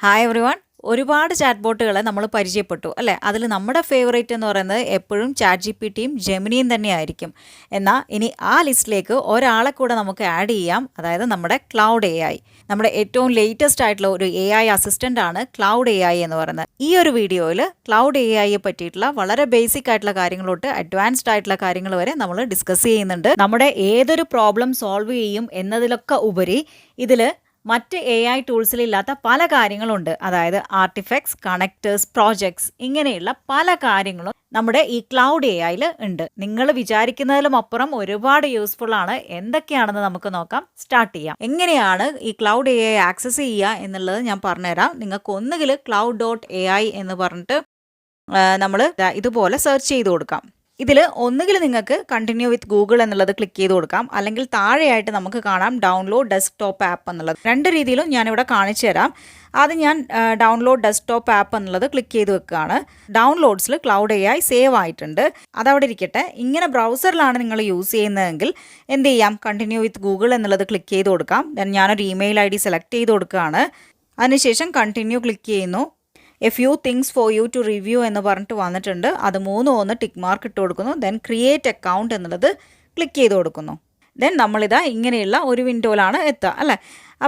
Hi every one. ഒരുപാട് chat ബോട്ടുകളെ നമ്മൾ പരിചയപ്പെട്ടു അല്ലേ. അതിൽ നമ്മുടെ ഫേവറേറ്റ് എന്ന് പറയുന്നത് എപ്പോഴും ചാറ്റ് ജി പി ടിയും ജെമിനിയും തന്നെയായിരിക്കും. എന്നാൽ ഇനി ആ ലിസ്റ്റിലേക്ക് ഒരാളെ കൂടെ നമുക്ക് ആഡ് ചെയ്യാം, അതായത് നമ്മുടെ ക്ലൗഡ് എ ഐ. നമ്മുടെ ഏറ്റവും ലേറ്റസ്റ്റ് ആയിട്ടുള്ള ഒരു എ ഐ അസിസ്റ്റൻ്റ് ആണ് ക്ലൗഡ് എ ഐ എന്ന് പറയുന്നത്. ഈ ഒരു വീഡിയോയിൽ ക്ലൗഡ് എ ഐയെ പറ്റിയിട്ടുള്ള വളരെ ബേസിക് ആയിട്ടുള്ള കാര്യങ്ങളോട്ട് അഡ്വാൻസ്ഡ് ആയിട്ടുള്ള കാര്യങ്ങൾ വരെ നമ്മൾ ഡിസ്കസ് ചെയ്യുന്നുണ്ട്. നമ്മുടെ ഏതൊരു പ്രോബ്ലം സോൾവ് ചെയ്യും എന്നതിലൊക്കെ ഉപരി ഇതിൽ മറ്റ് എ ഐ ടൂൾസിലില്ലാത്ത പല കാര്യങ്ങളുണ്ട്. അതായത് ആർട്ടിഫാക്ട്സ്, കണക്റ്റേഴ്സ്, പ്രോജക്ട്സ്, ഇങ്ങനെയുള്ള പല കാര്യങ്ങളും നമ്മുടെ ഈ ക്ലൗഡ് എ ഐയിൽ ഉണ്ട്. നിങ്ങൾ വിചാരിക്കുന്നതിലും അപ്പുറം ഒരുപാട് യൂസ്ഫുൾ ആണ്. എന്തൊക്കെയാണെന്ന് നമുക്ക് നോക്കാം. സ്റ്റാർട്ട് ചെയ്യാം. എങ്ങനെയാണ് ഈ ക്ലൗഡ് എ ഐ ആക്സസ് ചെയ്യുക എന്നുള്ളത് ഞാൻ പറഞ്ഞുതരാം. നിങ്ങൾക്ക് ഒന്നുകിൽ cloud.ai എന്ന് പറഞ്ഞിട്ട് നമ്മൾ ഇതുപോലെ സെർച്ച് ചെയ്ത് കൊടുക്കാം. ഇതിൽ ഒന്നുകിൽ നിങ്ങൾക്ക് കണ്ടിന്യൂ വിത്ത് ഗൂഗിൾ എന്നുള്ളത് ക്ലിക്ക് ചെയ്ത് കൊടുക്കാം, അല്ലെങ്കിൽ താഴെയായിട്ട് നമുക്ക് കാണാം ഡൗൺലോഡ് ഡെസ്ക്ടോപ്പ് ആപ്പ് എന്നുള്ളത്. രണ്ട് രീതിയിലും ഞാനിവിടെ കാണിച്ചു തരാം. ആദ്യം ഞാൻ ഡൗൺലോഡ് ഡെസ്ക്ടോപ്പ് ആപ്പ് എന്നുള്ളത് ക്ലിക്ക് ചെയ്ത് വെക്കുകയാണ്. ഡൗൺലോഡ്സിൽ ക്ലൗഡ് എ ഐ സേവ് ആയിട്ടുണ്ട്. അതവിടെ ഇരിക്കട്ടെ. ഇങ്ങനെ ബ്രൗസറിലാണ് നിങ്ങൾ യൂസ് ചെയ്യുന്നതെങ്കിൽ എന്ത് ചെയ്യാം, കണ്ടിന്യൂ വിത്ത് ഗൂഗിൾ എന്നുള്ളത് ക്ലിക്ക് ചെയ്ത് കൊടുക്കാം. ദെൻ ഞാനൊരു ഇമെയിൽ ID സെലക്ട് ചെയ്ത് കൊടുക്കുകയാണ്. അതിനുശേഷം കണ്ടിന്യൂ ക്ലിക്ക് ചെയ്യുന്നു. A few things for you to review എന്ന് പറഞ്ഞിട്ട് വന്നിട്ടുണ്ട്. അത് ഒന്ന് ടിക്ക് മാർക്ക് ഇട്ട് കൊടുക്കുന്നു. ദെൻ ക്രിയേറ്റ് അക്കൗണ്ട് എന്നുള്ളത് ക്ലിക്ക് ചെയ്ത് കൊടുക്കുന്നു. ദെൻ നമ്മളിതാ ഇങ്ങനെയുള്ള ഒരു വിൻഡോയിലാണ് എത്തുക അല്ലേ.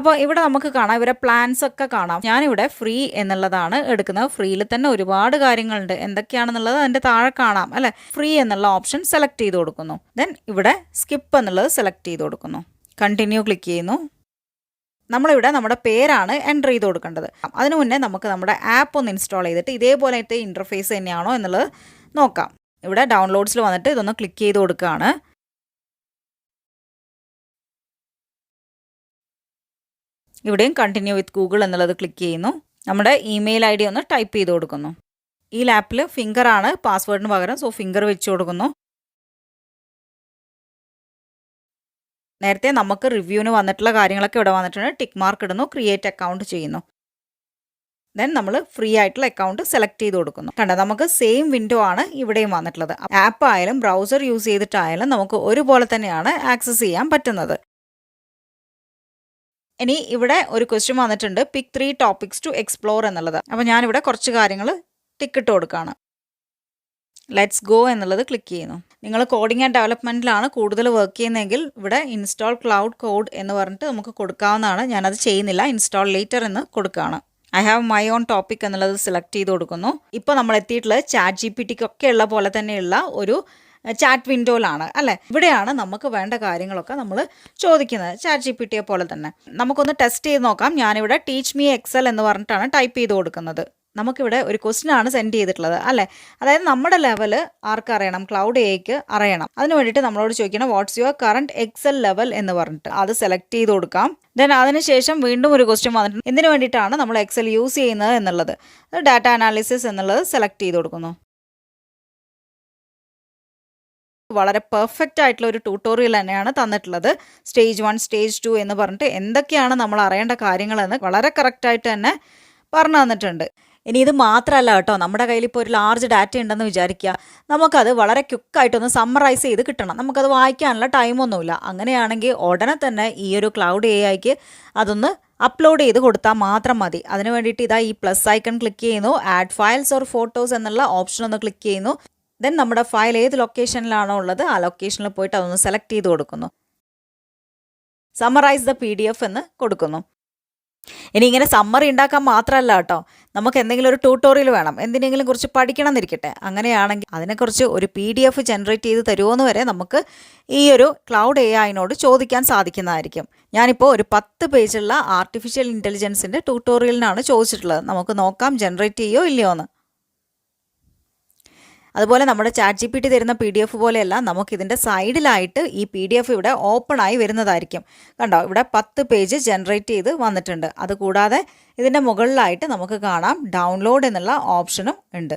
അപ്പോൾ ഇവിടെ നമുക്ക് കാണാം, ഇവരെ പ്ലാൻസ് ഒക്കെ കാണാം. ഞാനിവിടെ ഫ്രീ എന്നുള്ളതാണ് എടുക്കുന്നത്. ഫ്രീയിൽ തന്നെ ഒരുപാട് കാര്യങ്ങളുണ്ട്. എന്തൊക്കെയാണെന്നുള്ളത് അതിൻ്റെ താഴെ കാണാം അല്ലേ. ഫ്രീ എന്നുള്ള ഓപ്ഷൻ സെലക്ട് ചെയ്ത് കൊടുക്കുന്നു. ദെൻ ഇവിടെ സ്കിപ്പ് എന്നുള്ളത് സെലക്ട് ചെയ്ത് കൊടുക്കുന്നു. കണ്ടിന്യൂ ക്ലിക്ക് ചെയ്യുന്നു. നമ്മളിവിടെ നമ്മുടെ പേരാണ് എൻ്റർ ചെയ്ത് കൊടുക്കേണ്ടത്. അതിനു മുന്നേ നമുക്ക് നമ്മുടെ ആപ്പ് ഒന്ന് ഇൻസ്റ്റാൾ ചെയ്തിട്ട് ഇതേപോലത്തെ ഇൻ്റർഫേസ് തന്നെയാണോ എന്നുള്ളത് നോക്കാം. ഇവിടെ ഡൗൺലോഡ്സിൽ വന്നിട്ട് ഇതൊന്ന് ക്ലിക്ക് ചെയ്ത് കൊടുക്കുകയാണ്. ഇവിടെയും കണ്ടിന്യൂ വിത്ത് ഗൂഗിൾ എന്നുള്ളത് ക്ലിക്ക് ചെയ്യുന്നു. നമ്മുടെ ഇമെയിൽ ID ഒന്ന് ടൈപ്പ് ചെയ്ത് കൊടുക്കുന്നു. ഈ ലാപ്പിൽ ഫിംഗറാണ് പാസ്വേഡിന് പകരം, സോ ഫിംഗർ വെച്ച് കൊടുക്കുന്നു. നേരത്തെ നമുക്ക് റിവ്യൂവിന് വന്നിട്ടുള്ള കാര്യങ്ങളൊക്കെ ഇവിടെ വന്നിട്ടുണ്ട്. ടിക്ക് മാർക്ക് ഇടുന്നു, ക്രിയേറ്റ് അക്കൗണ്ട് ചെയ്യുന്നു. ദെൻ നമ്മൾ ഫ്രീ ആയിട്ടുള്ള അക്കൗണ്ട് സെലക്ട് ചെയ്ത് കൊടുക്കുന്നു. കണ്ടോ, നമുക്ക് സെയിം വിൻഡോ ആണ് ഇവിടെയും വന്നിട്ടുള്ളത്. ആപ്പ് ആയാലും ബ്രൗസർ യൂസ് ചെയ്തിട്ടായാലും നമുക്ക് ഒരുപോലെ തന്നെയാണ് ആക്സസ് ചെയ്യാൻ പറ്റുന്നത്. ഇനി ഇവിടെ ഒരു ക്വസ്റ്റ്യൻ വന്നിട്ടുണ്ട്, പിക്ക് 3 ടോപ്പിക്സ് ടു എക്സ്പ്ലോർ എന്നുള്ളത്. അപ്പോൾ ഞാനിവിടെ കുറച്ച് കാര്യങ്ങൾ ടിക്കിട്ട് കൊടുക്കുകയാണ്. ലെറ്റ്സ് ഗോ എന്നുള്ളത് ക്ലിക്ക് ചെയ്യുന്നു. നിങ്ങൾ കോഡിംഗ് ആൻഡ് ഡെവലപ്മെൻറ്റിലാണ് കൂടുതൽ വർക്ക് ചെയ്യുന്നതെങ്കിൽ ഇവിടെ ഇൻസ്റ്റാൾ ക്ലൗഡ് കോഡ് എന്ന് പറഞ്ഞിട്ട് നമുക്ക് കൊടുക്കാവുന്നതാണ്. ഞാനത് ചെയ്യുന്നില്ല. ഇൻസ്റ്റാൾ ലേറ്റർ എന്ന് കൊടുക്കുകയാണ്. I have my own topic എന്നുള്ളത് സെലക്ട് ചെയ്ത് കൊടുക്കുന്നു. ഇപ്പോൾ നമ്മൾ എത്തിയിട്ടുള്ളത് ചാറ്റ് GPT ഒക്കെ ഉള്ള പോലെ തന്നെയുള്ള ഒരു ചാറ്റ് വിൻഡോയിലാണ് അല്ലേ. ഇവിടെയാണ് നമുക്ക് വേണ്ട കാര്യങ്ങളൊക്കെ നമ്മൾ ചോദിക്കുന്നത്, ചാറ്റ് GPT പോലെ തന്നെ. നമുക്കൊന്ന് ടെസ്റ്റ് ചെയ്ത് നോക്കാം. ഞാനിവിടെ ടീച്ച് മീ എക്സൽ എന്ന് പറഞ്ഞിട്ടാണ് ടൈപ്പ് ചെയ്ത് കൊടുക്കുന്നത്. നമുക്കിവിടെ ഒരു ക്വസ്റ്റ്യൻ ആണ് സെൻഡ് ചെയ്തിട്ടുള്ളത് അല്ലേ. അതായത് നമ്മുടെ ലെവൽ ആർക്ക് അറിയണം, ക്ലൗഡ് എക്ക് അറിയണം. അതിന് വേണ്ടിയിട്ട് നമ്മളോട് ചോദിക്കണം what's your current Excel level എന്ന് പറഞ്ഞിട്ട് അത് സെലക്ട് ചെയ്ത് കൊടുക്കാം. ദെൻ അതിനുശേഷം വീണ്ടും ഒരു ക്വസ്റ്റ്യൻ വന്നിട്ടുണ്ട്, എന്തിനു വേണ്ടിയിട്ടാണ് നമ്മൾ എക്സൽ യൂസ് ചെയ്യുന്നത് എന്നുള്ളത്. ഡാറ്റ അനാലിസിസ് എന്നുള്ളത് സെലക്ട് ചെയ്ത് കൊടുക്കുന്നു. വളരെ പെർഫെക്റ്റ് ആയിട്ടുള്ള ഒരു ട്യൂട്ടോറിയൽ തന്നെയാണ് തന്നിട്ടുള്ളത്. സ്റ്റേജ് 1, സ്റ്റേജ് 2 എന്ന് പറഞ്ഞിട്ട് എന്തൊക്കെയാണ് നമ്മൾ അറിയേണ്ട കാര്യങ്ങളെന്ന് വളരെ കറക്റ്റായിട്ട് തന്നെ പറഞ്ഞു തന്നിട്ടുണ്ട്. ഇനി ഇത് മാത്രമല്ല കേട്ടോ, നമ്മുടെ കയ്യിൽ ഇപ്പോൾ ഒരു ലാർജ് ഡാറ്റ ഉണ്ടെന്ന് വിചാരിക്കുക. നമുക്കത് വളരെ ക്വിക്കായിട്ടൊന്ന് സമ്മറൈസ് ചെയ്ത് കിട്ടണം. നമുക്കത് വായിക്കാനുള്ള ടൈമൊന്നുമില്ല. അങ്ങനെയാണെങ്കിൽ ഉടനെ തന്നെ ഈ ഒരു ക്ലൗഡ് എ ഐക്ക് അതൊന്ന് അപ്ലോഡ് ചെയ്ത് കൊടുത്താൽ മാത്രം മതി. അതിന് വേണ്ടിയിട്ട് ഇതാ ഈ പ്ലസ് ഐക്കൺ ക്ലിക്ക് ചെയ്യുന്നു. ആഡ് ഫയൽസ് ഓർ ഫോട്ടോസ് എന്നുള്ള ഓപ്ഷൻ ഒന്ന് ക്ലിക്ക് ചെയ്യുന്നു. ദെൻ നമ്മുടെ ഫയൽ ഏത് ലൊക്കേഷനിലാണോ ഉള്ളത് ആ ലൊക്കേഷനിൽ പോയിട്ട് അതൊന്ന് സെലക്ട് ചെയ്ത് കൊടുക്കുന്നു. സമ്മറൈസ് ദ PDF എന്ന് കൊടുക്കുന്നു. ഇനി ഇങ്ങനെ സമ്മറി ഉണ്ടാക്കാൻ മാത്രമല്ല കേട്ടോ, നമുക്ക് എന്തെങ്കിലും ഒരു ട്യൂട്ടോറിയൽ വേണം, എന്തിനെങ്കിലും കുറിച്ച് പഠിക്കണം എന്നിരിക്കട്ടെ. അങ്ങനെയാണെങ്കിൽ അതിനെക്കുറിച്ച് ഒരു PDF ജനറേറ്റ് ചെയ്ത് തരുമോയെന്ന് വരെ നമുക്ക് ഈ ഒരു ക്ലൗഡ് എ ഐനോട് ചോദിക്കാൻ സാധിക്കുന്നതായിരിക്കും. ഞാനിപ്പോൾ ഒരു 10 പേജുള്ള ആർട്ടിഫിഷ്യൽ ഇൻ്റലിജൻസിൻ്റെ ട്യൂട്ടോറിയലിനാണ് ചോദിച്ചിട്ടുള്ളത്. നമുക്ക് നോക്കാം ജനറേറ്റ് ചെയ്യോ ഇല്ലയോ എന്ന്. അതുപോലെ നമ്മുടെ ചാറ്റ് GPT തരുന്ന PDF പോലെയല്ല, നമുക്കിതിൻ്റെ സൈഡിലായിട്ട് ഈ PDF ഇവിടെ ഓപ്പൺ ആയി വരുന്നതായിരിക്കും. കണ്ടോ, ഇവിടെ 10 പേജ് ജനറേറ്റ് ചെയ്ത് വന്നിട്ടുണ്ട്. അതുകൂടാതെ ഇതിൻ്റെ മുകളിലായിട്ട് നമുക്ക് കാണാം ഡൗൺലോഡ് എന്നുള്ള ഓപ്ഷനും ഉണ്ട്.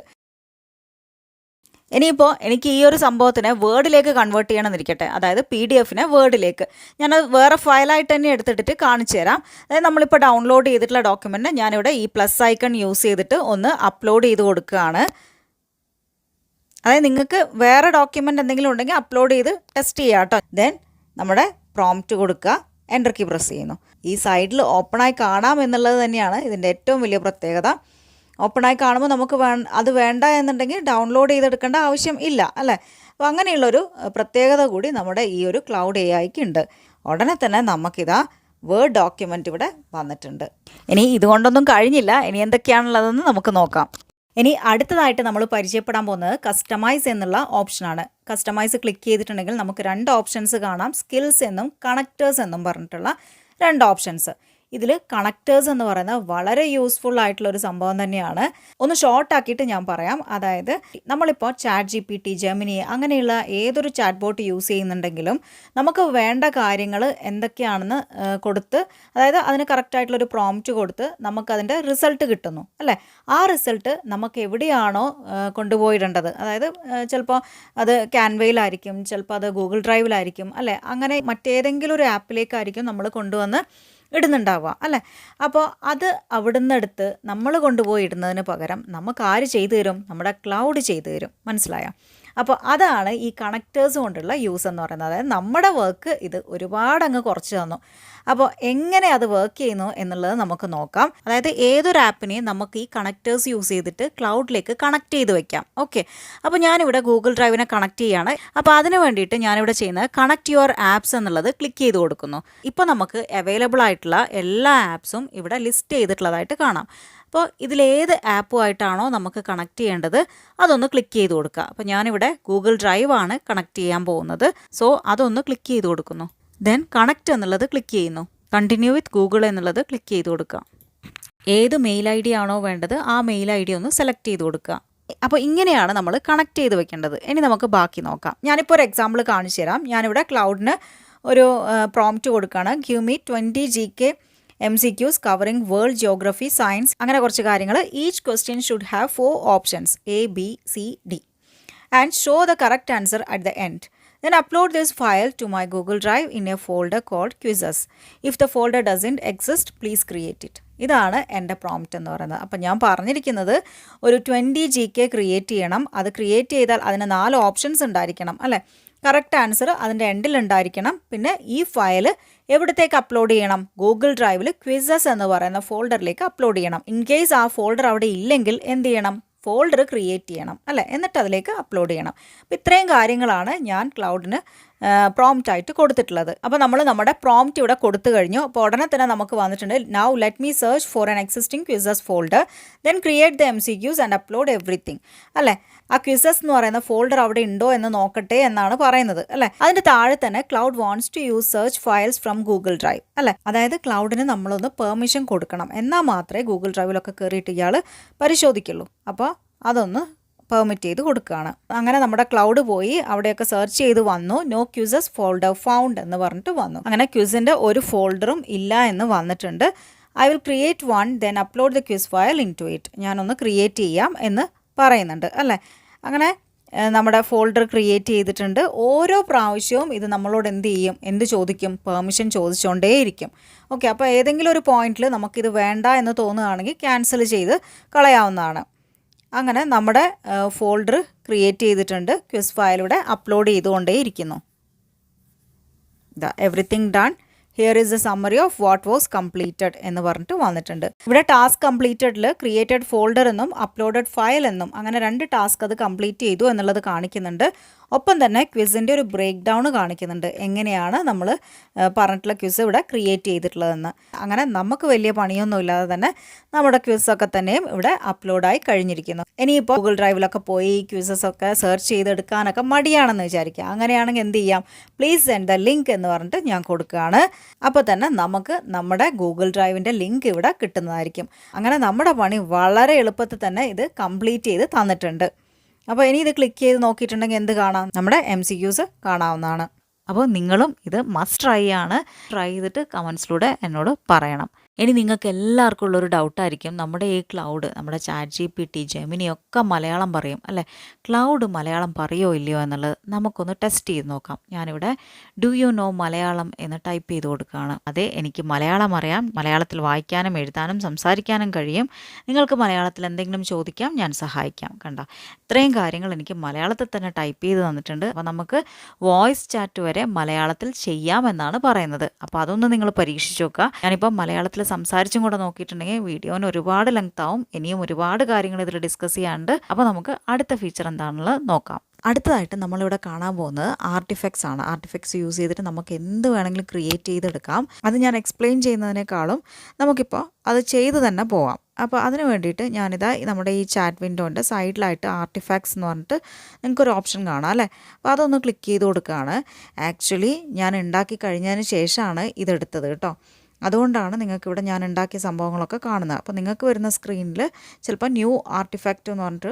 ഇനിയിപ്പോൾ എനിക്ക് ഈ ഒരു സംഭവത്തിനെ വേർഡിലേക്ക് കൺവേർട്ട് ചെയ്യണമെന്നിരിക്കട്ടെ, അതായത് PDFനെ വേർഡിലേക്ക്. ഞാനത് വേറെ ഫയലായിട്ട് തന്നെ എടുത്തിട്ട് കാണിച്ചു തരാം. അതായത് നമ്മളിപ്പോൾ ഡൗൺലോഡ് ചെയ്തിട്ടുള്ള ഡോക്യുമെൻറ്റ് ഞാനിവിടെ ഈ പ്ലസ് ഐക്കൺ യൂസ് ചെയ്തിട്ട് ഒന്ന് അപ്ലോഡ് ചെയ്ത് കൊടുക്കുകയാണ്. അതായത് നിങ്ങൾക്ക് വേറെ ഡോക്യുമെൻ്റ് എന്തെങ്കിലും ഉണ്ടെങ്കിൽ അപ്ലോഡ് ചെയ്ത് ടെസ്റ്റ് ചെയ്യാം കേട്ടോ. ദെൻ നമ്മുടെ പ്രോംപ്റ്റ് കൊടുക്കുക, എൻ്റർ കീ പ്രസ് ചെയ്യുന്നു. ഈ സൈഡിൽ ഓപ്പണായി കാണാം എന്നുള്ളത് തന്നെയാണ് ഇതിൻ്റെ ഏറ്റവും വലിയ പ്രത്യേകത. ഓപ്പണായി കാണുമ്പോൾ നമുക്ക് അത് വേണ്ട എന്നുണ്ടെങ്കിൽ ഡൗൺലോഡ് ചെയ്തെടുക്കേണ്ട ആവശ്യം ഇല്ല അല്ലേ. അപ്പോൾ അങ്ങനെയുള്ളൊരു പ്രത്യേകത കൂടി നമ്മുടെ ഈ ഒരു ക്ലൗഡ് AI-ക്ക് ഉണ്ട്. ഉടനെ തന്നെ നമുക്കിതാ വേർഡ് ഡോക്യുമെൻ്റ് ഇവിടെ വന്നിട്ടുണ്ട്. ഇനി ഇതുകൊണ്ടൊന്നും കഴിഞ്ഞില്ല, ഇനി എന്തൊക്കെയാണുള്ളതെന്ന് നമുക്ക് നോക്കാം. ഇനി അടുത്തതായിട്ട് നമ്മൾ പരിചയപ്പെടാൻ പോകുന്നത് കസ്റ്റമൈസ് എന്നുള്ള ഓപ്ഷനാണ്. കസ്റ്റമൈസ് ക്ലിക്ക് ചെയ്തിട്ടുണ്ടെങ്കിൽ നമുക്ക് 2 ഓപ്ഷൻസ് കാണാം. സ്കിൽസ് എന്നും കണക്റ്റേഴ്സ് എന്നും പറഞ്ഞിട്ടുള്ള 2 ഓപ്ഷൻസ്. ഇതിൽ കണക്റ്റേഴ്സ് എന്ന് പറയുന്നത് വളരെ യൂസ്ഫുൾ ആയിട്ടുള്ള ഒരു സംഭവം തന്നെയാണ്. ഒന്ന് ഷോർട്ട് ആക്കിയിട്ട് ഞാൻ പറയാം. അതായത് നമ്മളിപ്പോൾ ChatGPT, ജെമിനി അങ്ങനെയുള്ള ഏതൊരു ചാറ്റ് ബോട്ട് യൂസ് ചെയ്യുന്നുണ്ടെങ്കിലും നമുക്ക് വേണ്ട കാര്യങ്ങൾ എന്തൊക്കെയാണെന്ന് കൊടുത്ത്, അതായത് അതിന് കറക്റ്റായിട്ടുള്ളൊരു പ്രോംപ്റ്റ് കൊടുത്ത് നമുക്കതിൻ്റെ റിസൾട്ട് കിട്ടുന്നു അല്ലേ. ആ റിസൾട്ട് നമുക്ക് എവിടെയാണോ കൊണ്ടുപോയിടേണ്ടത്, അതായത് ചിലപ്പോൾ അത് ക്യാൻവയിലായിരിക്കും, ചിലപ്പോൾ അത് ഗൂഗിൾ ഡ്രൈവിലായിരിക്കും അല്ലേ, അങ്ങനെ മറ്റേതെങ്കിലും ഒരു ആപ്പിലേക്കായിരിക്കും നമ്മൾ കൊണ്ടുവന്ന് ഇടുന്നുണ്ടാവുക അല്ലേ. അപ്പോൾ അത് അവിടുന്ന് എടുത്ത് നമ്മൾ കൊണ്ടുപോയി ഇടുന്നതിന് പകരം നമുക്ക് ആര് ചെയ്തു തരും? നമ്മുടെ ക്ലൗഡ് ചെയ്തു തരും. മനസ്സിലായോ? അപ്പോൾ അതാണ് ഈ കണക്റ്റേഴ്സ് കൊണ്ടുള്ള യൂസ് എന്ന് പറയുന്നത്. അതായത് നമ്മുടെ വർക്ക് ഇത് ഒരുപാട് അങ്ങ് കുറച്ച് തന്നു. അപ്പോൾ എങ്ങനെ അത് വർക്ക് ചെയ്യുന്നു എന്നുള്ളത് നമുക്ക് നോക്കാം. അതായത് ഏതൊരു ആപ്പിനെയും നമുക്ക് ഈ കണക്റ്റേഴ്സ് യൂസ് ചെയ്തിട്ട് ക്ലൗഡിലേക്ക് കണക്ട് ചെയ്ത് വെക്കാം. ഓക്കെ, അപ്പോൾ ഞാനിവിടെ ഗൂഗിൾ ഡ്രൈവിനെ കണക്ട് ചെയ്യുകയാണ്. അപ്പോൾ അതിന് വേണ്ടിയിട്ട് ഞാനിവിടെ ചെയ്യുന്നത് കണക്ട് യുവർ ആപ്സ് എന്നുള്ളത് ക്ലിക്ക് ചെയ്ത് കൊടുക്കുന്നു. ഇപ്പോൾ നമുക്ക് അവൈലബിൾ ആയിട്ടുള്ള എല്ലാ ആപ്സും ഇവിടെ ലിസ്റ്റ് ചെയ്തിട്ടുള്ളതായിട്ട് കാണാം. അപ്പോൾ ഇതിലേത് ആപ്പുമായിട്ടാണോ നമുക്ക് കണക്ട് ചെയ്യേണ്ടത് അതൊന്ന് ക്ലിക്ക് ചെയ്ത് കൊടുക്കുക. അപ്പോൾ ഞാനിവിടെ ഗൂഗിൾ ഡ്രൈവ് ആണ് കണക്ട് ചെയ്യാൻ പോകുന്നത്. സോ അതൊന്ന് ക്ലിക്ക് ചെയ്ത് കൊടുക്കുന്നു. ദെൻ കണക്റ്റ് എന്നുള്ളത് ക്ലിക്ക് ചെയ്യുന്നു. കണ്ടിന്യൂ വിത്ത് ഗൂഗിൾ എന്നുള്ളത് ക്ലിക്ക് ചെയ്ത് കൊടുക്കുക. ഏത് മെയിൽ ID ആണോ വേണ്ടത് ആ മെയിൽ ID ഒന്ന് സെലക്ട് ചെയ്ത് കൊടുക്കുക. അപ്പോൾ ഇങ്ങനെയാണ് നമ്മൾ കണക്ട് ചെയ്ത് വെക്കേണ്ടത്. ഇനി നമുക്ക് ബാക്കി നോക്കാം. ഞാനിപ്പോൾ ഒരു എക്സാമ്പിൾ കാണിച്ചു തരാം. ഞാനിവിടെ ക്ലൗഡിന് ഒരു പ്രോംപ്റ്റ് കൊടുക്കുകയാണ്. Give me 20 GK MCQs covering world geography, science, അങ്ങനെ കുറച്ച് കാര്യങ്ങൾ. Each question should have 4 options ABCD and show the correct answer at the end. Then upload this file to my Google Drive in a folder called quizzes. If the folder doesn't exist, please create it. ഇതാണ് എൻ്റെ prompt എന്ന് പറയുന്നത്. അപ്പം ഞാൻ പറഞ്ഞിരിക്കുന്നത് ഒരു 20 GK create ചെയ്യണം. അത് ക്രിയേറ്റ് ചെയ്താൽ അതിന് 4 ഓപ്ഷൻസ് ഉണ്ടായിരിക്കണം അല്ലേ. കറക്റ്റ് ആൻസർ അതിൻ്റെ എൻഡിൽ ഉണ്ടായിരിക്കണം. പിന്നെ ഈ ഫയൽ എവിടത്തേക്ക് അപ്ലോഡ് ചെയ്യണം? ഗൂഗിൾ ഡ്രൈവിൽ ക്വിസസ് എന്ന് പറയുന്ന ഫോൾഡറിലേക്ക് അപ്ലോഡ് ചെയ്യണം. ഇൻ കേസ് ആ ഫോൾഡർ അവിടെ ഇല്ലെങ്കിൽ എന്ത് ചെയ്യണം? ഫോൾഡർ ക്രിയേറ്റ് ചെയ്യണം അല്ലേ, എന്നിട്ട് അതിലേക്ക് അപ്ലോഡ് ചെയ്യണം. അപ്പോൾ ഇത്രയും കാര്യങ്ങളാണ് ഞാൻ ക്ലൗഡിന് പ്രോംപ്റ്റ് ആയിട്ട് കൊടുത്തിട്ടുള്ളത്. അപ്പോൾ നമ്മൾ നമ്മുടെ പ്രോംപ്റ്റ് ഇവിടെ കൊടുത്തു കഴിഞ്ഞു. അപ്പോൾ ഉടനെ തന്നെ നമുക്ക് വന്നിട്ടുണ്ട് now let me search for an existing quizzes folder then create the MCQs and upload everything അല്ലേ. ആ ക്വിസസ് എന്ന് പറയുന്ന ഫോൾഡർ അവിടെ ഉണ്ടോ എന്ന് നോക്കട്ടെ എന്നാണ് പറയുന്നത് അല്ലേ. അതിൻ്റെ താഴെ തന്നെ Claude wants to use search files from Google Drive അല്ലേ. അതായത് ക്ലൗഡിന് നമ്മളൊന്ന് പെർമിഷൻ കൊടുക്കണം, എന്നാൽ മാത്രമേ ഗൂഗിൾ ഡ്രൈവിലൊക്കെ കയറിയിട്ട് ഇയാൾ പരിശോധിക്കുള്ളൂ. അപ്പോൾ അതൊന്ന് പെർമിറ്റ് ചെയ്ത് കൊടുക്കുകയാണ്. അങ്ങനെ നമ്മുടെ ക്ലൗഡ് പോയി അവിടെയൊക്കെ സെർച്ച് ചെയ്ത് വന്നു. നോ ക്യൂസസ് ഫോൾഡർ ഫൗണ്ട് എന്ന് പറഞ്ഞിട്ട് വന്നു. അങ്ങനെ ക്യൂസിൻ്റെ ഒരു ഫോൾഡറും ഇല്ല എന്ന് വന്നിട്ടുണ്ട്. I will create one then upload the quiz file into it. ഞാനൊന്ന് ക്രിയേറ്റ് ചെയ്യാം എന്ന് പറയുന്നുണ്ട് അല്ലേ. അങ്ങനെ നമ്മുടെ ഫോൾഡർ ക്രിയേറ്റ് ചെയ്തിട്ടുണ്ട്. ഓരോ പ്രാവശ്യവും ഇത് നമ്മളോട് എന്ത് ചോദിക്കും? പെർമിഷൻ ചോദിച്ചുകൊണ്ടേയിരിക്കും. ഓക്കെ, അപ്പോൾ ഏതെങ്കിലും ഒരു പോയിന്റിൽ നമുക്കിത് വേണ്ട എന്ന് തോന്നുകയാണെങ്കിൽ ക്യാൻസൽ ചെയ്ത് കളയാവുന്നതാണ്. അങ്ങനെ നമ്മുടെ ഫോൾഡർ ക്രിയേറ്റ് ചെയ്തിട്ടുണ്ട്. ക്വിസ് ഫയലിവിടെ അപ്ലോഡ് ചെയ്തുകൊണ്ടേയിരിക്കുന്നു. Everything done. Here is a summary of what was completed എന്ന് പറഞ്ഞിട്ട് വന്നിട്ടുണ്ട്. ഇവിടെ ടാസ്ക് കംപ്ലീറ്റഡിൽ ക്രിയേറ്റഡ് ഫോൾഡർ എന്നും അപ്ലോഡഡ് ഫയൽ എന്നും അങ്ങനെ 2 ടാസ്ക് അത് കംപ്ലീറ്റ് ചെയ്തു എന്നുള്ളത് കാണിക്കുന്നുണ്ട്. ഒപ്പം തന്നെ ക്വിസിൻ്റെ ഒരു ബ്രേക്ക് ഡൗൺ കാണിക്കുന്നുണ്ട്, എങ്ങനെയാണ് നമ്മൾ പറഞ്ഞിട്ടുള്ള ക്വിസ് ഇവിടെ ക്രിയേറ്റ് ചെയ്തിട്ടുള്ളതെന്ന്. അങ്ങനെ നമുക്ക് വലിയ പണിയൊന്നും ഇല്ലാതെ തന്നെ നമ്മുടെ ക്വിസൊക്കെ തന്നെയും ഇവിടെ അപ്ലോഡായി കഴിഞ്ഞിരിക്കുന്നു. ഇനിയിപ്പോൾ ഗൂഗിൾ ഡ്രൈവിലൊക്കെ പോയി ക്വിസസൊക്കെ സെർച്ച് ചെയ്തെടുക്കാനൊക്കെ മടിയാണെന്ന് വിചാരിക്കുക. അങ്ങനെയാണെങ്കിൽ എന്ത് ചെയ്യാം? പ്ലീസ് സെൻഡ് ദ ലിങ്ക് എന്ന് പറഞ്ഞിട്ട് ഞാൻ കൊടുക്കുകയാണ്. അപ്പോൾ തന്നെ നമുക്ക് നമ്മുടെ ഗൂഗിൾ ഡ്രൈവിൻ്റെ ലിങ്ക് ഇവിടെ കിട്ടുന്നതായിരിക്കും. അങ്ങനെ നമ്മുടെ പണി വളരെ എളുപ്പത്തിൽ തന്നെ ഇത് കംപ്ലീറ്റ് ചെയ്ത് തന്നിട്ടുണ്ട്. അപ്പോൾ ഇനി ഇത് ക്ലിക്ക് ചെയ്ത് നോക്കിയിട്ടുണ്ടെങ്കിൽ എന്ത് കാണാം? നമ്മുടെ MCQs കാണാവുന്നതാണ്. അപ്പോൾ നിങ്ങളും ഇത് മസ്റ്റ് ട്രൈ ചെയ്തിട്ട് കമൻസിലൂടെ എന്നോട് പറയണം. ഇനി നിങ്ങൾക്ക് എല്ലാവർക്കും ഉള്ളൊരു ഡൗട്ടായിരിക്കും, നമ്മുടെ ഈ ക്ലൗഡ്, നമ്മുടെ chat G P T, Gemini ഒക്കെ മലയാളം പറയും അല്ലേ? ക്ലൗഡ് മലയാളം പറയോ ഇല്ലയോ എന്നുള്ളത് നമുക്കൊന്ന് ടെസ്റ്റ് ചെയ്ത് നോക്കാം. ഞാനിവിടെ ഡു യു നോ മലയാളം എന്ന് ടൈപ്പ് ചെയ്ത് കൊടുക്കുകയാണ്. അതെ, എനിക്ക് മലയാളം അറിയാം, മലയാളത്തിൽ വായിക്കാനും എഴുതാനും സംസാരിക്കാനും കഴിയും. നിങ്ങൾക്ക് മലയാളത്തിൽ എന്തെങ്കിലും ചോദിക്കാം, ഞാൻ സഹായിക്കാം. കണ്ട, ഇത്രയും കാര്യങ്ങൾ എനിക്ക് മലയാളത്തിൽ തന്നെ ടൈപ്പ് ചെയ്ത് തന്നിട്ടുണ്ട്. അപ്പോൾ നമുക്ക് വോയിസ് ചാറ്റ് വരെ മലയാളത്തിൽ ചെയ്യാമെന്നാണ് പറയുന്നത്. അപ്പോൾ അതൊന്ന് നിങ്ങൾ പരീക്ഷിച്ച് നോക്കുക. ഞാനിപ്പോൾ മലയാളത്തിൽ സംസാരിച്ചും കൂടെ നോക്കിയിട്ടുണ്ടെങ്കിൽ വീഡിയോന് ഒരുപാട് ലെങ്ത് ആവും. ഇനിയും ഒരുപാട് കാര്യങ്ങൾ ഇതിൽ ഡിസ്കസ് ചെയ്യാനുണ്ട്. അപ്പോൾ നമുക്ക് അടുത്ത ഫീച്ചർ എന്താണെന്നുള്ളത് നോക്കാം. അടുത്തതായിട്ട് നമ്മളിവിടെ കാണാൻ പോകുന്നത് ആർട്ടിഫാക്ട്സ് ആണ്. ആർട്ടിഫാക്ട്സ് യൂസ് ചെയ്തിട്ട് നമുക്ക് എന്ത് വേണമെങ്കിലും ക്രിയേറ്റ് ചെയ്തെടുക്കാം. അത് ഞാൻ എക്സ്പ്ലെയിൻ ചെയ്യുന്നതിനേക്കാളും നമുക്കിപ്പോൾ അത് ചെയ്ത് തന്നെ പോവാം. അപ്പോൾ അതിന് വേണ്ടിയിട്ട് ഞാനിതാ നമ്മുടെ ഈ ചാറ്റ് വിൻഡോൻ്റെ സൈഡിലായിട്ട് ആർട്ടിഫാക്ട്സ് എന്ന് പറഞ്ഞിട്ട് നിങ്ങൾക്കൊരു ഓപ്ഷൻ കാണാം അല്ലേ? അപ്പോൾ അതൊന്ന് ക്ലിക്ക് ചെയ്ത് കൊടുക്കുകയാണ്. ആക്ച്വലി ഞാൻ ഉണ്ടാക്കി കഴിഞ്ഞതിന് ശേഷമാണ് ഇതെടുത്തത് കേട്ടോ. അതുകൊണ്ടാണ് നിങ്ങൾക്കിവിടെ ഞാൻ ഉണ്ടാക്കിയ സംഭവങ്ങളൊക്കെ കാണുന്നത്. അപ്പോൾ നിങ്ങൾക്ക് വരുന്ന സ്ക്രീനിൽ ചിലപ്പോൾ ന്യൂ ആർട്ടിഫാക്റ്റ് എന്ന് പറഞ്ഞിട്ട്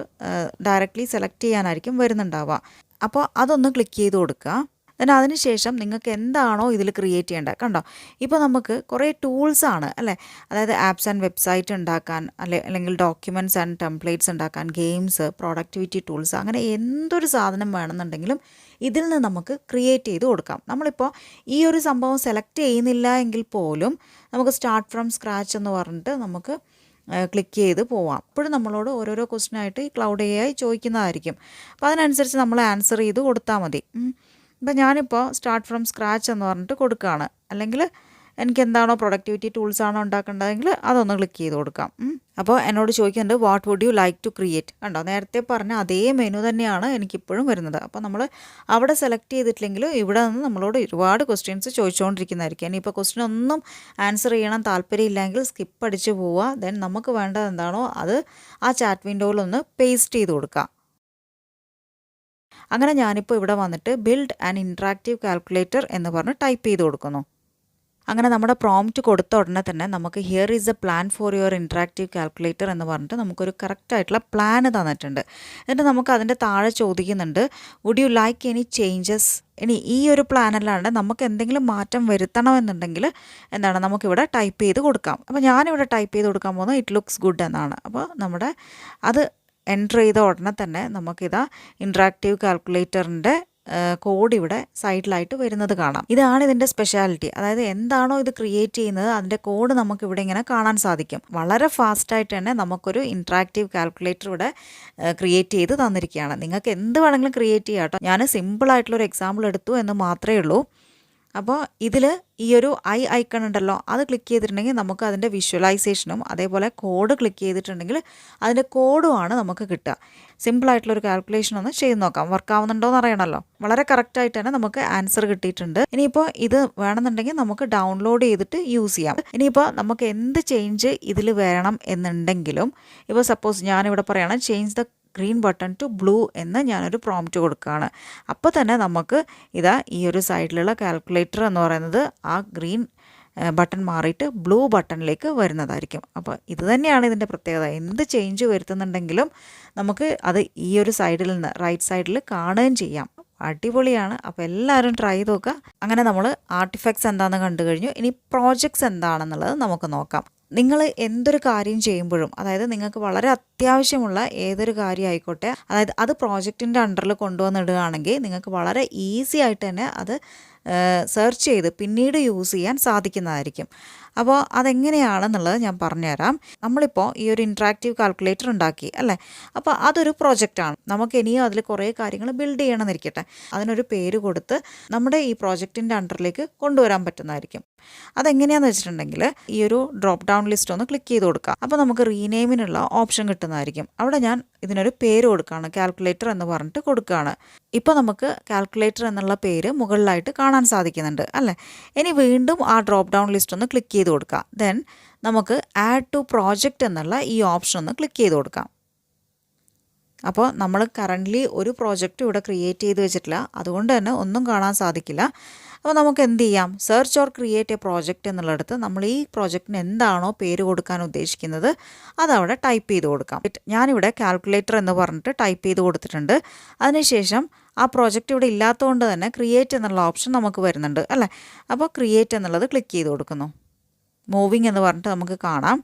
ഡയറക്റ്റ്ലി സെലക്ട് ചെയ്യാനായിരിക്കും വരുന്നുണ്ടാവുക. അപ്പോൾ അതൊന്ന് ക്ലിക്ക് ചെയ്ത് കൊടുക്കുക. then അതിനുശേഷം നിങ്ങൾക്ക് എന്താണോ ഇതിൽ ക്രിയേറ്റ് ചെയ്യേണ്ടത്. കണ്ടോ, ഇപ്പോൾ നമുക്ക് കുറേ ടൂൾസാണ് അല്ലേ? അതായത് ആപ്സ് ആൻഡ് വെബ്സൈറ്റ് ഉണ്ടാക്കാൻ, അല്ലെങ്കിൽ ഡോക്യുമെൻറ്റ്സ് ആൻഡ് ടെംപ്ലേറ്റ്സ് ഉണ്ടാക്കാൻ, ഗെയിംസ്, പ്രൊഡക്ടിവിറ്റി ടൂൾസ്, അങ്ങനെ എന്തൊരു സാധനം വേണമെന്നുണ്ടെങ്കിലും ഇതിൽ നിന്ന് നമുക്ക് ക്രിയേറ്റ് ചെയ്ത് കൊടുക്കാം. നമ്മളിപ്പോൾ ഈ ഒരു സംഭവം സെലക്ട് ചെയ്യുന്നില്ല എങ്കിൽ പോലും നമുക്ക് സ്റ്റാർട്ട് ഫ്രം സ്ക്രാച്ച് എന്ന് പറഞ്ഞിട്ട് നമുക്ക് ക്ലിക്ക് ചെയ്ത് പോവാം. അപ്പോഴും നമ്മളോട് ഓരോരോ ക്വസ്റ്റ്യനായിട്ട് ഈ ക്ലൗഡ് AI ചോദിക്കുന്നതായിരിക്കും. അപ്പോൾ അതിനനുസരിച്ച് നമ്മൾ ആൻസർ ചെയ്ത് കൊടുത്താൽ മതി. ഇപ്പം ഞാനിപ്പോൾ സ്റ്റാർട്ട് ഫ്രം സ്ക്രാച്ച് എന്ന് പറഞ്ഞിട്ട് കൊടുക്കുകയാണ്. അല്ലെങ്കിൽ എനിക്ക് എന്താണോ പ്രൊഡക്ടിവിറ്റി ടൂൾസ് ആണോ ഉണ്ടാക്കേണ്ടതെങ്കിൽ അതൊന്ന് ക്ലിക്ക് ചെയ്ത് കൊടുക്കാം. അപ്പോൾ എന്നോട് ചോദിക്കുന്നുണ്ട് what would you like to create. കണ്ടോ, നേരത്തെ പറഞ്ഞ അതേ മെനു തന്നെയാണ് എനിക്കിപ്പോഴും വരുന്നത്. അപ്പോൾ നമ്മൾ അവിടെ സെലക്ട് ചെയ്തിട്ടില്ലെങ്കിലും ഇവിടെ നിന്ന് നമ്മളോട് ഒരുപാട് ക്വസ്റ്റ്യൻസ് ചോദിച്ചുകൊണ്ടിരിക്കുന്നതായിരിക്കും. ഇനിയിപ്പോൾ ക്വസ്റ്റ്യൻ ഒന്നും ആൻസർ ചെയ്യണം താല്പര്യമില്ലെങ്കിൽ സ്കിപ്പ് അടിച്ച് പോവുക. ദെൻ നമുക്ക് വേണ്ടത് എന്താണോ അത് ആ ചാറ്റ് വിൻഡോയിലൊന്ന് പേസ്റ്റ് ചെയ്ത് കൊടുക്കുക. അങ്ങനെ ഞാനിപ്പോൾ ഇവിടെ വന്നിട്ട് ബിൽഡ് ആൻ ഇൻട്രാക്റ്റീവ് കാൽക്കുലേറ്റർ എന്ന് പറഞ്ഞ് ടൈപ്പ് ചെയ്ത് കൊടുക്കുന്നു. അങ്ങനെ നമ്മുടെ പ്രോംപ്റ്റ് കൊടുത്ത ഉടനെ തന്നെ നമുക്ക് here is A plan for your interactive calculator എന്ന് പറഞ്ഞിട്ട് നമുക്കൊരു കറക്റ്റായിട്ടുള്ള പ്ലാൻ തന്നിട്ടുണ്ട്. എന്നിട്ട് നമുക്ക് അതിൻ്റെ താഴെ ചോദിക്കുന്നുണ്ട് would you like any changes. ഇനി ഈ ഒരു പ്ലാൻ അല്ലാണ്ട് നമുക്ക് എന്തെങ്കിലും മാറ്റം വരുത്തണമെന്നുണ്ടെങ്കിൽ എന്താണ് നമുക്കിവിടെ ടൈപ്പ് ചെയ്ത് കൊടുക്കാം. അപ്പോൾ ഞാനിവിടെ ടൈപ്പ് ചെയ്ത് കൊടുക്കാൻ പോകുന്നത് ഇറ്റ് ലുക്സ് ഗുഡ് എന്നാണ്. അപ്പോൾ നമ്മുടെ അത് എൻ്റർ ചെയ്ത ഉടനെ തന്നെ നമുക്കിതാ ഇൻട്രാക്റ്റീവ് കാൽക്കുലേറ്ററിൻ്റെ കോഡ് ഇവിടെ സൈഡിലായിട്ട് വരുന്നത് കാണാം. ഇതാണ് ഇതിൻ്റെ സ്പെഷ്യാലിറ്റി. അതായത് എന്താണോ ഇത് ക്രിയേറ്റ് ചെയ്യുന്നത് അതിൻ്റെ കോഡ് നമുക്കിവിടെ ഇങ്ങനെ കാണാൻ സാധിക്കും. വളരെ ഫാസ്റ്റായിട്ട് തന്നെ നമുക്കൊരു ഇൻട്രാക്റ്റീവ് കാൽക്കുലേറ്റർ ഇവിടെ ക്രിയേറ്റ് ചെയ്ത് തന്നിരിക്കുകയാണ്. നിങ്ങൾക്ക് എന്ത് വേണമെങ്കിലും ക്രിയേറ്റ് ചെയ്യാം കേട്ടോ. ഞാൻ സിമ്പിളായിട്ടുള്ളൊരു എക്സാമ്പിൾ എടുത്തു എന്ന് മാത്രമേ ഉള്ളൂ. അപ്പോൾ ഇതിൽ ഈ ഒരു ഐക്കൺ ഉണ്ടല്ലോ, അത് ക്ലിക്ക് ചെയ്തിട്ടുണ്ടെങ്കിൽ നമുക്ക് അതിൻ്റെ വിഷ്വലൈസേഷനും അതേപോലെ കോഡ് ക്ലിക്ക് ചെയ്തിട്ടുണ്ടെങ്കിൽ അതിൻ്റെ കോഡുമാണ് നമുക്ക് കിട്ടുക. സിമ്പിളായിട്ടുള്ളൊരു കാൽക്കുലേഷൻ ഒന്ന് ചെയ്ത് നോക്കാം. വർക്കാവുന്നുണ്ടോ എന്ന് അറിയണമല്ലോ. വളരെ കറക്റ്റായിട്ട് തന്നെ നമുക്ക് ആൻസർ കിട്ടിയിട്ടുണ്ട്. ഇനിയിപ്പോൾ ഇത് വേണമെന്നുണ്ടെങ്കിൽ നമുക്ക് ഡൗൺലോഡ് ചെയ്തിട്ട് യൂസ് ചെയ്യാം. ഇനിയിപ്പോൾ നമുക്ക് എന്ത് ചേഞ്ച് ഇതിൽ വേണം എന്നുണ്ടെങ്കിലും, ഇപ്പോൾ സപ്പോസ് ഞാനിവിടെ പറയുകയാണ് change the green button to blue എന്ന് ഞാനൊരു പ്രോംപ്റ്റ് കൊടുക്കുകയാണ്. അപ്പോൾ തന്നെ നമുക്ക് ഇതാ ഈ ഒരു സൈഡിലുള്ള കാൽക്കുലേറ്റർ എന്ന് പറയുന്നത് ആ ഗ്രീൻ ബട്ടൺ മാറിയിട്ട് ബ്ലൂ ബട്ടണിലേക്ക് വരുന്നതായിരിക്കും. അപ്പോൾ ഇത് തന്നെയാണ് ഇതിൻ്റെ പ്രത്യേകത. എന്ത് ചേഞ്ച് വരുത്തുന്നുണ്ടെങ്കിലും നമുക്ക് അത് ഈ ഒരു സൈഡിൽ നിന്ന് റൈറ്റ് സൈഡിൽ കാണുകയും ചെയ്യാം. അടിപൊളിയാണ്. അപ്പോൾ എല്ലാവരും ട്രൈ ചെയ്ത് നോക്കുക. അങ്ങനെ നമ്മൾ ആർട്ടിഫാക്ട്സ് എന്താണെന്ന് കണ്ടു കഴിഞ്ഞു. ഇനി പ്രോജക്ട്സ് എന്താണെന്നുള്ളത് നമുക്ക് നോക്കാം. നിങ്ങൾ എന്തൊരു കാര്യം ചെയ്യുമ്പോഴും, അതായത് നിങ്ങൾക്ക് വളരെ അത്യാവശ്യമുള്ള ഏതൊരു കാര്യം ആയിക്കോട്ടെ, അതായത് അത് പ്രോജക്റ്റിൻ്റെ അണ്ടറിൽ കൊണ്ടുവന്നിടുകയാണെങ്കിൽ നിങ്ങൾക്ക് വളരെ ഈസി ആയിട്ട് തന്നെ അത് സെർച്ച് ചെയ്ത് പിന്നീട് യൂസ് ചെയ്യാൻ സാധിക്കുന്നതായിരിക്കും. അപ്പോൾ അതെങ്ങനെയാണെന്നുള്ളത് ഞാൻ പറഞ്ഞുതരാം. നമ്മളിപ്പോൾ ഈ ഒരു ഇൻട്രാക്റ്റീവ് കാൽക്കുലേറ്റർ ഉണ്ടാക്കി അല്ലേ? അപ്പോൾ അതൊരു പ്രോജക്റ്റാണ്. നമുക്ക് ഇനിയും അതിൽ കുറേ കാര്യങ്ങൾ ബിൽഡ് ചെയ്യണമെന്നിരിക്കട്ടെ. അതിനൊരു പേര് കൊടുത്ത് നമ്മുടെ ഈ പ്രോജക്റ്റിൻ്റെ അണ്ടറിലേക്ക് കൊണ്ടുവരാൻ പറ്റുന്നതായിരിക്കും. അതെങ്ങനെയാണെന്ന് വെച്ചിട്ടുണ്ടെങ്കിൽ ഈ ഒരു ഡ്രോപ്പ് ഡൗൺ ലിസ്റ്റ് ഒന്ന് ക്ലിക്ക് ചെയ്ത് കൊടുക്കുക. അപ്പോൾ നമുക്ക് റീനെയിമിനുള്ള ഓപ്ഷൻ കിട്ടുന്നതായിരിക്കും. അവിടെ ഞാൻ ഇതിനൊരു പേര് കൊടുക്കുകയാണ്, കാൽക്കുലേറ്റർ എന്ന് പറഞ്ഞിട്ട് കൊടുക്കുകയാണ്. ഇപ്പോൾ നമുക്ക് കാൽക്കുലേറ്റർ എന്നുള്ള പേര് മുകളിലായിട്ട് കാണാൻ സാധിക്കുന്നുണ്ട് അല്ലേ? ഇനി വീണ്ടും ആ ഡ്രോപ്പ് ഡൗൺ ലിസ്റ്റ് ഒന്ന് ക്ലിക്ക് ചെയ്ത് കൊടുക്കുക. ദെൻ നമുക്ക് ആഡ് ടു പ്രോജക്റ്റ് എന്നുള്ള ഈ ഓപ്ഷൻ ഒന്ന് ക്ലിക്ക് ചെയ്ത് കൊടുക്കാം. അപ്പോൾ നമ്മൾ കറൻ്റ്ലി ഒരു പ്രോജക്റ്റ് ഇവിടെ ക്രിയേറ്റ് ചെയ്ത് വെച്ചിട്ടില്ല, അതുകൊണ്ട് തന്നെ ഒന്നും കാണാൻ സാധിക്കില്ല. അപ്പോൾ നമുക്ക് എന്ത് ചെയ്യാം, search or create a project എന്നുള്ളിടത്ത് നമ്മൾ ഈ പ്രോജക്റ്റിന് എന്താണോ പേര് കൊടുക്കാൻ ഉദ്ദേശിക്കുന്നത് അതവിടെ ടൈപ്പ് ചെയ്ത് കൊടുക്കാം. ഞാനിവിടെ കാൽക്കുലേറ്റർ എന്ന് പറഞ്ഞിട്ട് ടൈപ്പ് ചെയ്ത് കൊടുത്തിട്ടുണ്ട്. അതിനുശേഷം ആ പ്രോജക്റ്റ് ഇവിടെ ഇല്ലാത്തതുകൊണ്ട് തന്നെ ക്രിയേറ്റ് എന്നുള്ള ഓപ്ഷൻ നമുക്ക് വരുന്നുണ്ട് അല്ലേ? അപ്പോൾ ക്രിയേറ്റ് എന്നുള്ളത് ക്ലിക്ക് ചെയ്ത് കൊടുക്കുന്നു. മൂവിങ് എന്ന് പറഞ്ഞിട്ട് നമുക്ക് കാണാം.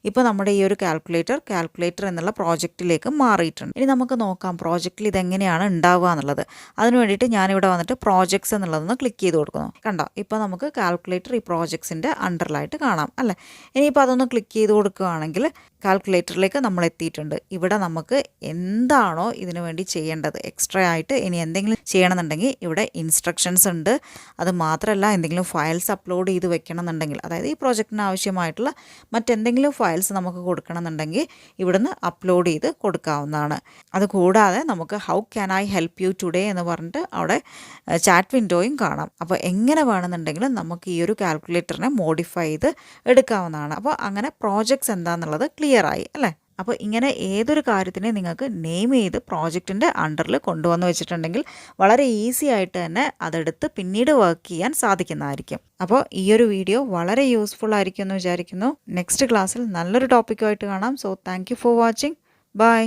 ഇപ്പോൾ നമ്മുടെ ഈ ഒരു കാൽക്കുലേറ്റർ എന്നുള്ള പ്രോജക്റ്റിലേക്ക് മാറിയിട്ടുണ്ട്. ഇനി നമുക്ക് നോക്കാം പ്രോജക്റ്റിൽ ഇതെങ്ങനെയാണ് ഉണ്ടാവുക എന്നുള്ളത്. അതിന് വേണ്ടിയിട്ട് ഞാനിവിടെ വന്നിട്ട് പ്രോജക്ട്സ് എന്നുള്ളതൊന്ന് ക്ലിക്ക് ചെയ്ത് കൊടുക്കുന്നു. കണ്ടോ, ഇപ്പോൾ നമുക്ക് കാൽക്കുലേറ്റർ ഈ പ്രോജക്ട്സിൻ്റെ അണ്ടറിലായിട്ട് കാണാം അല്ലേ. ഇനിയിപ്പോൾ അതൊന്ന് ക്ലിക്ക് ചെയ്ത് കൊടുക്കുകയാണെങ്കിൽ കാൽക്കുലേറ്ററിലേക്ക് നമ്മൾ എത്തിയിട്ടുണ്ട്. ഇവിടെ നമുക്ക് എന്താണോ ഇതിനു വേണ്ടി ചെയ്യേണ്ടത് എക്സ്ട്രാ ആയിട്ട് ഇനി എന്തെങ്കിലും ചെയ്യണമെന്നുണ്ടെങ്കിൽ ഇവിടെ ഇൻസ്ട്രക്ഷൻസ് ഉണ്ട്. അത് മാത്രമല്ല എന്തെങ്കിലും ഫയൽസ് അപ്ലോഡ് ചെയ്ത് വെക്കണം എന്നുണ്ടെങ്കിൽ, അതായത് ഈ പ്രോജക്റ്റിന് ആവശ്യമായിട്ടുള്ള മറ്റെന്തെങ്കിലും ഫയൽസ് നമുക്ക് കൊടുക്കണമെന്നുണ്ടെങ്കിൽ ഇവിടുന്ന് അപ്ലോഡ് ചെയ്ത് കൊടുക്കാവുന്നതാണ്. അതുകൂടാതെ നമുക്ക് how can I help you today എന്ന് പറഞ്ഞിട്ട് അവിടെ ചാറ്റ് വിൻഡോയും കാണാം. അപ്പോൾ എങ്ങനെ വേണമെന്നുണ്ടെങ്കിലും നമുക്ക് ഈ ഒരു കാൽക്കുലേറ്ററിനെ മോഡിഫൈ ചെയ്ത് എടുക്കാവുന്നതാണ്. അപ്പോൾ അങ്ങനെ പ്രോജക്ട്സ് എന്താണെന്നുള്ളത് ക്ലിയർ ആയി അല്ലേ. അപ്പോൾ ഇങ്ങനെ ഏതൊരു കാര്യത്തിനെ നിങ്ങൾക്ക് നെയിം ചെയ്ത് പ്രോജക്റ്റിൻ്റെ അണ്ടറിൽ കൊണ്ടുവന്ന് വെച്ചിട്ടുണ്ടെങ്കിൽ വളരെ ഈസി ആയിട്ട് തന്നെ അതെടുത്ത് പിന്നീട് വർക്ക് ചെയ്യാൻ സാധിക്കുന്നതായിരിക്കും. അപ്പോൾ ഈ ഒരു വീഡിയോ വളരെ യൂസ്ഫുൾ ആയിരിക്കും എന്ന് വിചാരിക്കുന്നു. നെക്സ്റ്റ് ക്ലാസ്സിൽ നല്ലൊരു ടോപ്പിക്കുമായിട്ട് കാണാം. So thank you for watching. By.